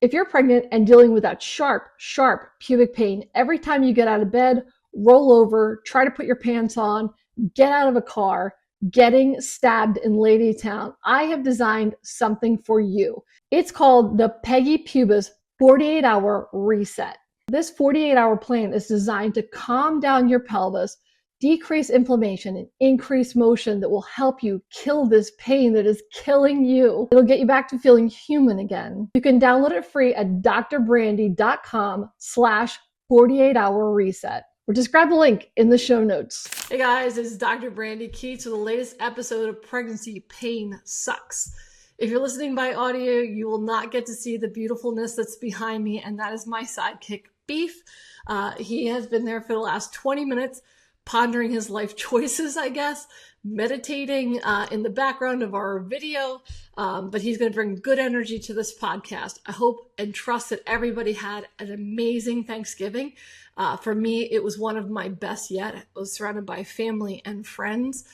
If you're pregnant and dealing with that sharp pubic pain every time you get out of bed, roll over, try to put your pants on, get out of a car, getting stabbed in Ladytown, I have designed something for you. It's called the Peggy Pubis 48-hour reset. This 48-hour plan is designed to calm down your pelvis, decrease inflammation, and increase motion that will help you kill this pain that is killing you. It'll get you back to feeling human again. You can download it free at drbrandie.com/48-hour reset. Or just grab the link in the show notes. Hey guys, it's Dr. Brandie Key to the latest episode of Pregnancy Pain Sucks. If you're listening by audio, you will not get to see the beautifulness that's behind me, and that is my sidekick, Beef. He has been there for the last 20 minutes, pondering his life choices, I guess, meditating in the background of our video, but he's going to bring good energy to this podcast. I hope and trust that everybody had an amazing Thanksgiving. For me, it was one of my best yet. I was surrounded by family and friends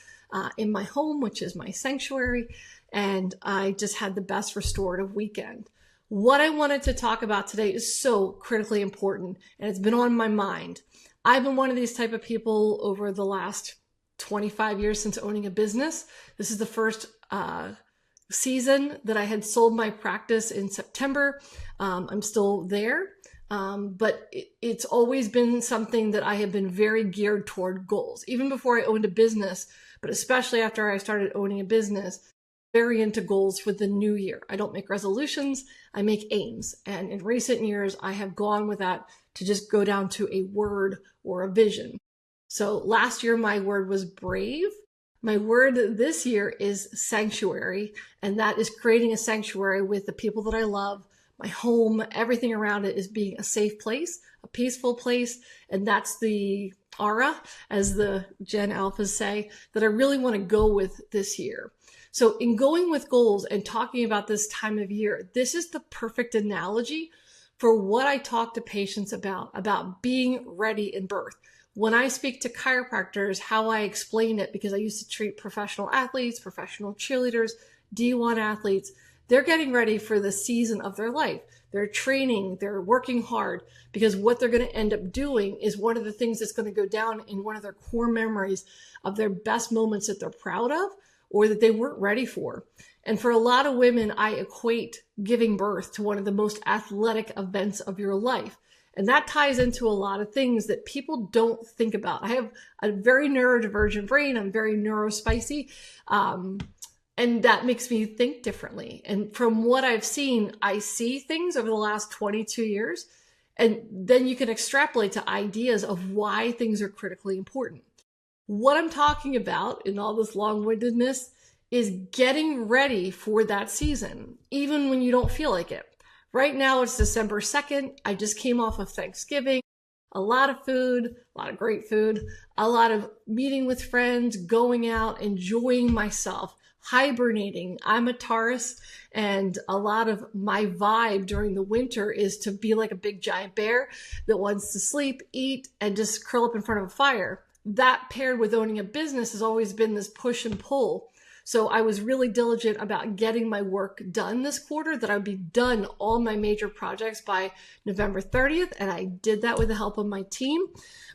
in my home, which is my sanctuary, and I just had the best restorative weekend. What I wanted to talk about today is so critically important, and it's been on my mind. I've been one of these type of people over the last 25 years since owning a business. This is the first season that I had sold my practice in September. I'm still there, but it's always been something that I have been very geared toward goals. Even before I owned a business, but especially after I started owning a business, very into goals for the new year. I don't make resolutions, I make aims. And in recent years, I have gone with that to just go down to a word or a vision. So last year, my word was brave. My word this year is sanctuary, and that is creating a sanctuary with the people that I love. My home, everything around it is being a safe place, a peaceful place, and that's the aura, as the Gen Alphas say, that I really want to go with this year. So in going with goals and talking about this time of year, this is the perfect analogy for what I talk to patients about being ready in birth. When I speak to chiropractors, how I explain it, because I used to treat professional athletes, professional cheerleaders, D1 athletes, they're getting ready for the season of their life. They're training, they're working hard, because what they're going to end up doing is one of the things that's going to go down in one of their core memories of their best moments that they're proud of or that they weren't ready for. And for a lot of women, I equate giving birth to one of the most athletic events of your life. And that ties into a lot of things that people don't think about. I have a very neurodivergent brain. I'm very neurospicy. And that makes me think differently. And from what I've seen, I see things over the last 22 years. And then you can extrapolate to ideas of why things are critically important. What I'm talking about in all this long-windedness is getting ready for that season, even when you don't feel like it. Right now, it's December 2nd. I just came off of Thanksgiving. A lot of food, a lot of great food, a lot of meeting with friends, going out, enjoying myself, hibernating. I'm a Taurus, and a lot of my vibe during the winter is to be like a big giant bear that wants to sleep, eat, and just curl up in front of a fire. That paired with owning a business has always been this push and pull. So I was really diligent about getting my work done this quarter, that I would be done all my major projects by November 30th. And I did that with the help of my team.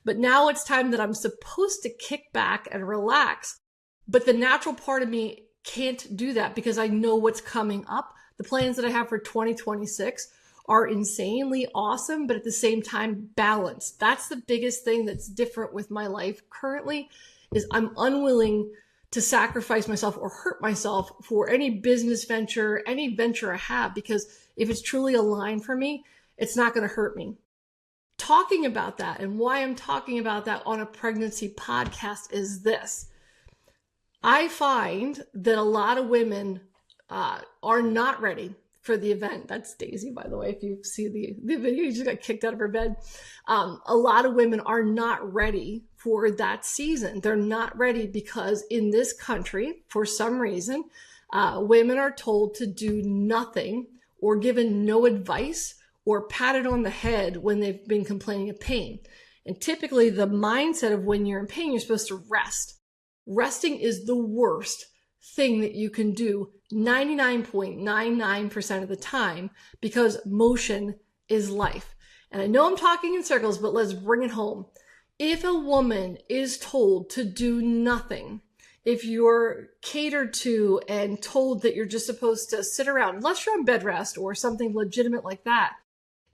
But now it's time that I'm supposed to kick back and relax. But the natural part of me can't do that because I know what's coming up. The plans that I have for 2026 are insanely awesome, but at the same time, balanced. That's the biggest thing that's different with my life currently, is I'm unwilling to sacrifice myself or hurt myself for any business venture, any venture I have, because if it's truly aligned for me, it's not going to hurt me. Talking about that, and why I'm talking about that on a pregnancy podcast, is this. I find that a lot of women are not ready for the event. That's Daisy, by the way. If you see the video, you just got kicked out of her bed. A lot of women are not ready for that season. They're not ready because in this country, for some reason, women are told to do nothing or given no advice or patted on the head when they've been complaining of pain. And typically the mindset of when you're in pain, you're supposed to rest. Resting is the worst thing that you can do 99.99% of the time, because motion is life. And I know I'm talking in circles, but let's bring it home. If a woman is told to do nothing, if you're catered to and told that you're just supposed to sit around, unless you're on bed rest or something legitimate like that,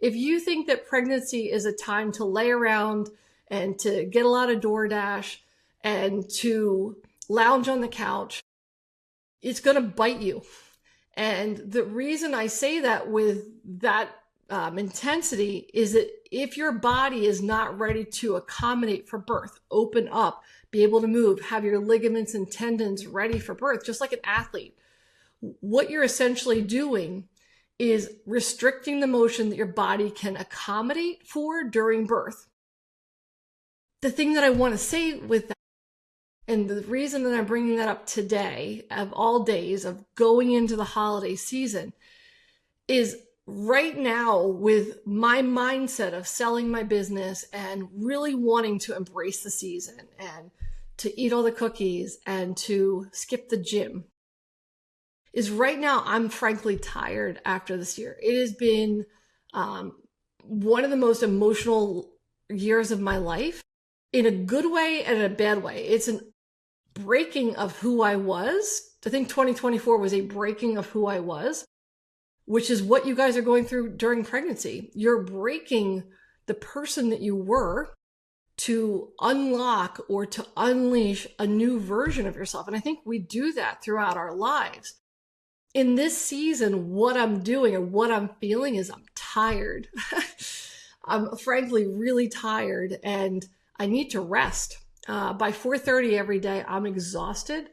if you think that pregnancy is a time to lay around and to get a lot of DoorDash and to lounge on the couch, it's going to bite you. And the reason I say that with that intensity is that if your body is not ready to accommodate for birth, open up, be able to move, have your ligaments and tendons ready for birth, just like an athlete, what you're essentially doing is restricting the motion that your body can accommodate for during birth. The thing that I want to say with that, and the reason that I'm bringing that up today, of all days of going into the holiday season, is right now with my mindset of selling my business and really wanting to embrace the season and to eat all the cookies and to skip the gym, is right now I'm frankly tired after this year. It has been one of the most emotional years of my life, in a good way and in a bad way. It's a breaking of who I was. I think 2024 was a breaking of who I was, which is what you guys are going through during pregnancy. You're breaking the person that you were to unlock or to unleash a new version of yourself. And I think we do that throughout our lives. In this season, what I'm doing or what I'm feeling is I'm tired. I'm frankly really tired and I need to rest. By 4:30 every day, I'm exhausted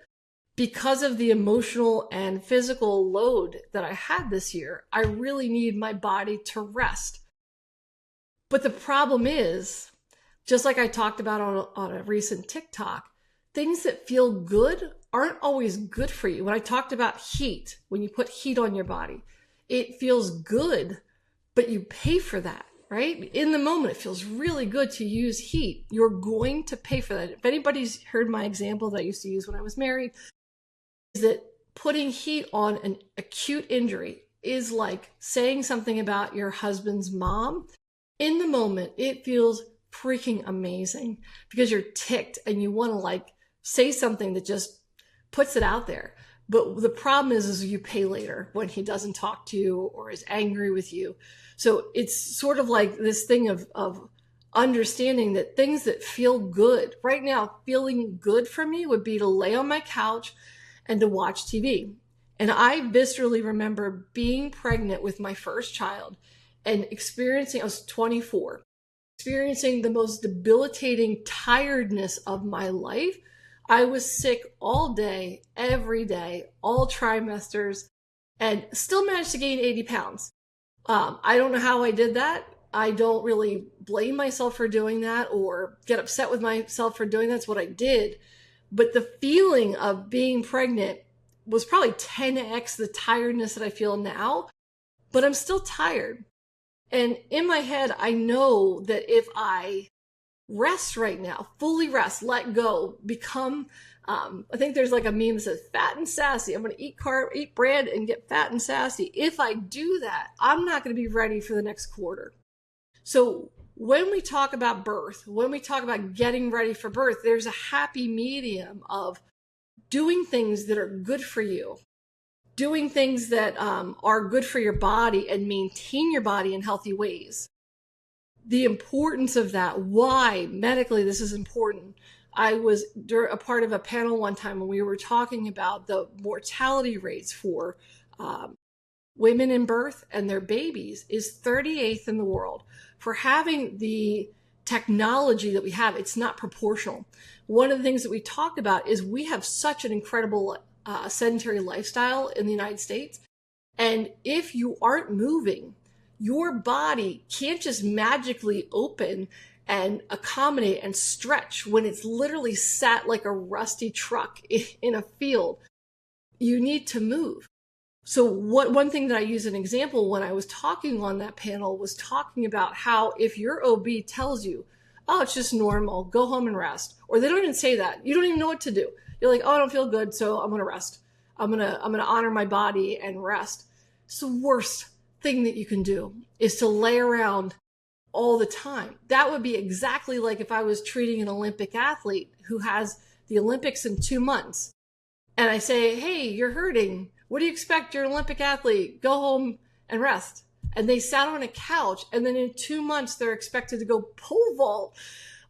because of the emotional and physical load that I had this year. I really need my body to rest. But the problem is, just like I talked about on a recent TikTok, things that feel good aren't always good for you. When I talked about heat, when you put heat on your body, it feels good, but you pay for that, right? In the moment, it feels really good to use heat. You're going to pay for that. If anybody's heard my example that I used to use when I was married, is that putting heat on an acute injury is like saying something about your husband's mom. In the moment, it feels freaking amazing because you're ticked and you want to like say something that just puts it out there. But the problem is you pay later when he doesn't talk to you or is angry with you. So it's sort of like this thing of understanding that things that feel good right now, feeling good for me would be to lay on my couch and to watch TV. And I viscerally remember being pregnant with my first child and experiencing, I was 24, experiencing the most debilitating tiredness of my life. I was sick all day, every day, all trimesters, and still managed to gain 80 pounds. I don't know how I did that. I don't really blame myself for doing that or get upset with myself for doing that. That's what I did. But the feeling of being pregnant was probably 10x the tiredness that I feel now, but I'm still tired. And in my head, I know that if I rest right now, fully rest, let go, become, I think there's like a meme that says fat and sassy. I'm going to eat bread and get fat and sassy. If I do that, I'm not going to be ready for the next quarter. So when we talk about birth, when we talk about getting ready for birth, there's a happy medium of doing things that are good for you, doing things that are good for your body and maintain your body in healthy ways. The importance of that, why medically this is important. I was a part of a panel one time when we were talking about the mortality rates for women in birth and their babies is 38th in the world. For having the technology that we have, it's not proportional. One of the things that we talk about is we have such an incredible sedentary lifestyle in the United States. And if you aren't moving, your body can't just magically open and accommodate and stretch when it's literally sat like a rusty truck in a field. You need to move. So one thing that I use an example when I was talking on that panel was talking about how if your OB tells you, oh, it's just normal, go home and rest. Or they don't even say that. You don't even know what to do. You're like, oh, I don't feel good, so I'm going to rest. I'm gonna honor my body and rest. It's the worst thing that you can do, is to lay around all the time. That would be exactly like if I was treating an Olympic athlete who has the Olympics in 2 months, and I say, hey, you're hurting. What do you expect? You're an Olympic athlete. Go home and rest. And they sat on a couch, and then in 2 months they're expected to go pole vault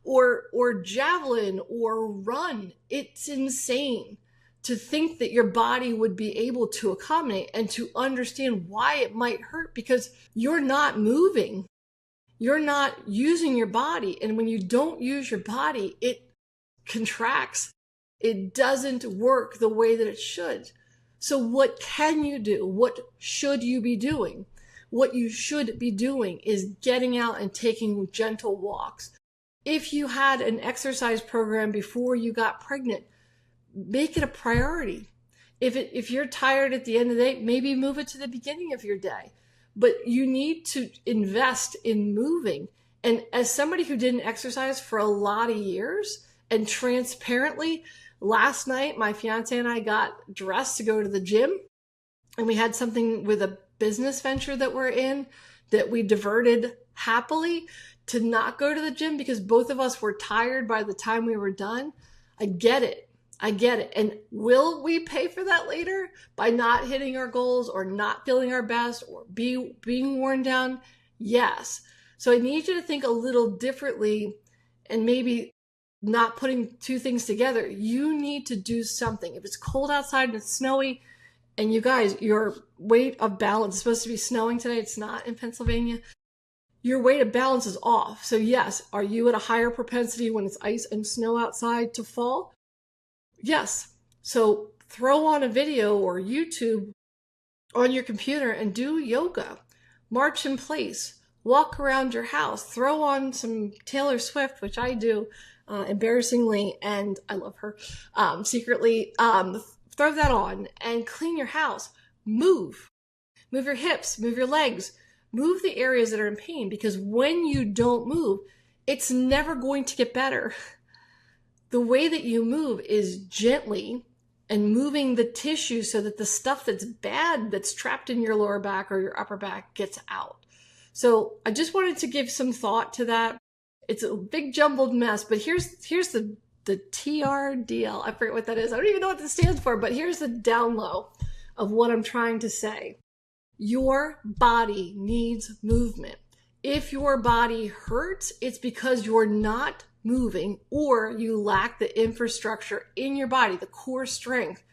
or javelin or run. It's insane to think that your body would be able to accommodate and to understand why it might hurt, because you're not moving. You're not using your body. And when you don't use your body, it contracts. It doesn't work the way that it should. So what can you do? What should you be doing? What you should be doing is getting out and taking gentle walks. If you had an exercise program before you got pregnant, make it a priority. If you're tired at the end of the day, maybe move it to the beginning of your day. But you need to invest in moving. And as somebody who didn't exercise for a lot of years, and transparently, last night my fiance and I got dressed to go to the gym, and we had something with a business venture that we're in that we diverted happily to not go to the gym because both of us were tired by the time we were done. I get it. And will we pay for that later by not hitting our goals or not feeling our best or being worn down? Yes. So I need you to think a little differently and maybe not putting two things together. You need to do something. If it's cold outside and it's snowy, and you guys, your weight of balance is supposed to be snowing today. It's not in Pennsylvania. Your weight of balance is off. So yes, are you at a higher propensity when it's ice and snow outside to fall? Yes. So throw on a video or YouTube on your computer and do yoga. March in place. Walk around your house. Throw on some Taylor Swift, which I do embarrassingly, and I love her secretly. Throw that on and clean your house. Move your hips, move your legs, move the areas that are in pain, because when you don't move, it's never going to get better. The way that you move is gently and moving the tissue so that the stuff that's bad that's trapped in your lower back or your upper back gets out. So I just wanted to give some thought to that. It's a big jumbled mess, but here's the TRDL. I forget what that is. I don't even know what this stands for, but here's the down low of what I'm trying to say. Your body needs movement. If your body hurts, it's because you're not moving or you lack the infrastructure in your body, the core strength,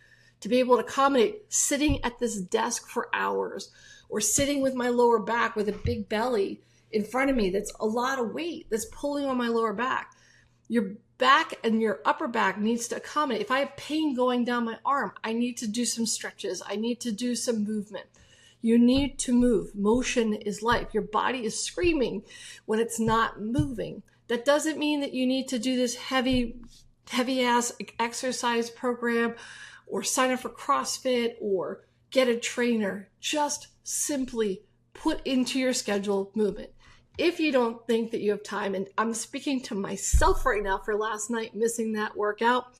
to be able to accommodate sitting at this desk for hours or sitting with my lower back with a big belly in front of me that's a lot of weight that's pulling on my lower back. Your back and your upper back needs to accommodate. If I have pain going down my arm, I need to do some stretches. I need to do some movement. You need to move. Motion is life. Your body is screaming when it's not moving. That doesn't mean that you need to do this heavy ass exercise program or sign up for CrossFit or get a trainer. Just simply put into your schedule movement. If you don't think that you have time, and I'm speaking to myself right now for last night, missing that workout,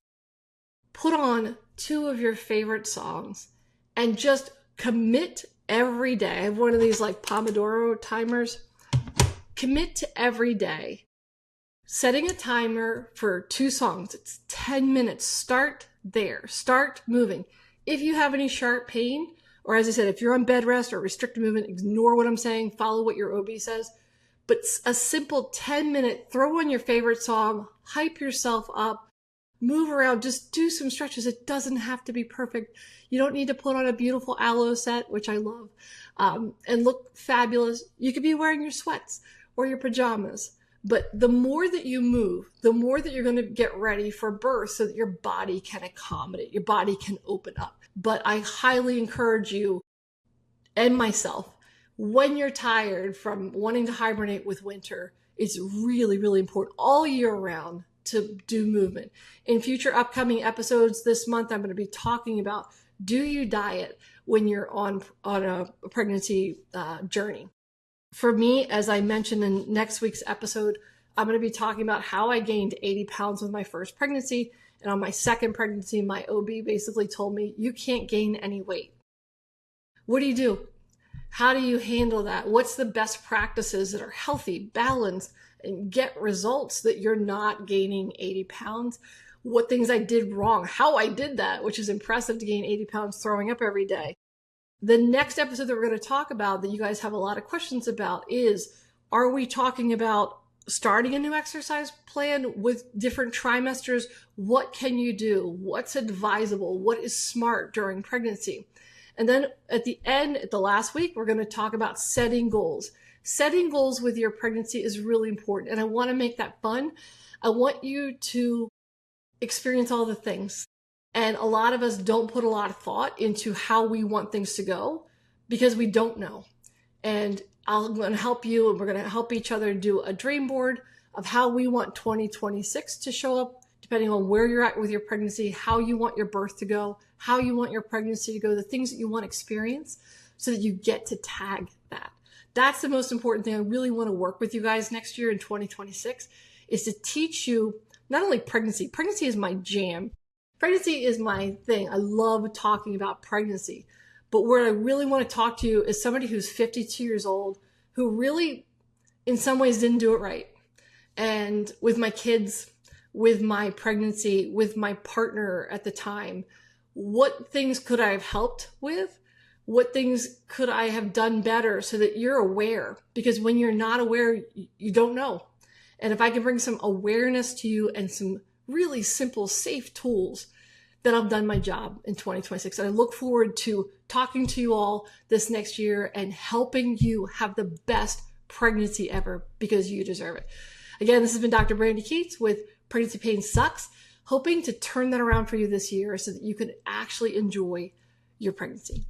put on 2 of your favorite songs and just commit every day. I have one of these like Pomodoro timers. Commit to every day. Setting a timer for 2 songs. It's 10 minutes. Start there. Start moving. If you have any sharp pain, or as I said, if you're on bed rest or restricted movement, ignore what I'm saying. Follow what your OB says. But a simple 10-minute, throw on your favorite song, hype yourself up, move around, just do some stretches. It doesn't have to be perfect. You don't need to put on a beautiful aloe set, which I love, and look fabulous. You could be wearing your sweats or your pajamas. But the more that you move, the more that you're going to get ready for birth so that your body can accommodate, your body can open up. But I highly encourage you and myself, when you're tired from wanting to hibernate with winter, it's really, really important all year round to do movement. In future upcoming episodes this month, I'm going to be talking about, do you diet when you're on a pregnancy journey? For me, as I mentioned in next week's episode, I'm going to be talking about how I gained 80 pounds with my first pregnancy And on my second pregnancy, my OB basically told me, you can't gain any weight. What do? How do you handle that? What's the best practices that are healthy, balanced, and get results that you're not gaining 80 pounds? What things I did wrong, how I did that, which is impressive to gain 80 pounds throwing up every day. The next episode that we're going to talk about that you guys have a lot of questions about is, are we talking about starting a new exercise plan with different trimesters? What can you do? What's advisable? What is smart during pregnancy? And then at the end, at the last week, we're going to talk about setting goals. Setting goals with your pregnancy is really important. And I want to make that fun. I want you to experience all the things. And a lot of us don't put a lot of thought into how we want things to go because we don't know. And I'm going to help you, and we're going to help each other do a dream board of how we want 2026 to show up, depending on where you're at with your pregnancy, how you want your birth to go, how you want your pregnancy to go, the things that you want to experience so that you get to tag that. That's the most important thing. I really want to work with you guys next year in 2026 is to teach you not only pregnancy. Pregnancy is my jam. Pregnancy is my thing. I love talking about pregnancy. But where I really want to talk to you is somebody who's 52 years old, who really, in some ways, didn't do it right. And with my kids, with my pregnancy, with my partner at the time, what things could I have helped with? What things could I have done better so that you're aware? Because when you're not aware, you don't know. And if I can bring some awareness to you and some really simple, safe tools, then I've done my job in 2026. And I look forward to talking to you all this next year and helping you have the best pregnancy ever because you deserve it. Again, this has been Dr. Brandie Keats with Pregnancy Pain Sucks, hoping to turn that around for you this year so that you can actually enjoy your pregnancy.